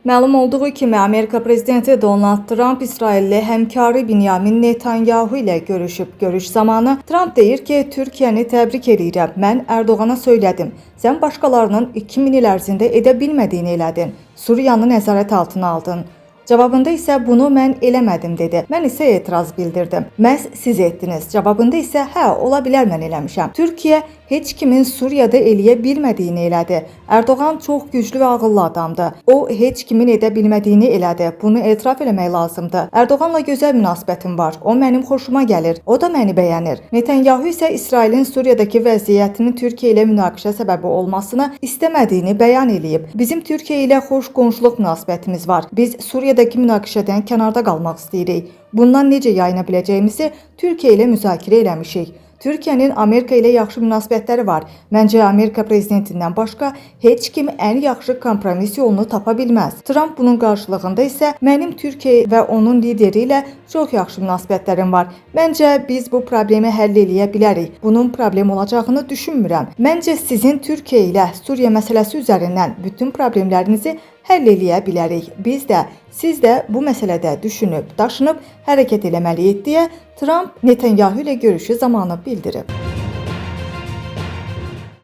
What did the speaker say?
Məlum olduğu kimi, Amerika prezidenti Donald Trump İsrailli həmkarı Benjamin Netanyahu ilə görüşüb. Görüş zamanı Trump deyir ki, Türkiyəni təbrik edirəm. Mən Erdoğana söylədim. Sən başqalarının 2000 il ərzində edə bilmədiyini elədin. Suriyanı nəzarət altına aldın. Cavabında isə bunu mən eləmədim dedi. Mən isə etiraz bildirdim. Məhz siz etdiniz. Cavabında isə hə, ola bilər mən eləmişəm. Türkiyə heç kimin Suriyada eləyə bilmədiyini elədi. Erdoğan çox güclü və ağıllı adamdır. O heç kimin edə bilmədiyini elədi. Bunu etiraf eləmək lazımdır. Erdoğanla gözəl münasibətim var. O mənim xoşuma gəlir. O da məni bəyənir. Netanyahu isə İsrailin Suriyadakı vəziyyətinin Türkiyə ilə münaqişə səbəbi olmasını istəmədiyini bəyan eləyib. Bizim Türkiyə ilə xoş qonşuluq münasibətimiz var. Biz Suriyadakı münaqişədən kənarda qalmaq istəyirik. Bundan necə yayına biləcəyimizi Türkiyə ilə müzakirə eləmişik. Türkiyənin Amerika ilə yaxşı münasibətləri var. Məncə Amerika prezidentindən başqa heç kim ən yaxşı kompromis yolunu tapa bilməz. Trump bunun qarşılığında isə mənim Türkiyə və onun lideri ilə çox yaxşı münasibətlərim var. Məncə biz bu problemi həll eləyə bilərik. Bunun problem olacağını düşünmürəm. Məncə sizin Türkiyə ilə Suriya məsələsi üzərindən bütün problemlərinizi həll eləyə bilərik. Biz də, siz də bu məsələdə düşünüb, daşınıb hərəkət eləməliyik deyə Trump Netanyahu ilə görüşü zamanı bildirib.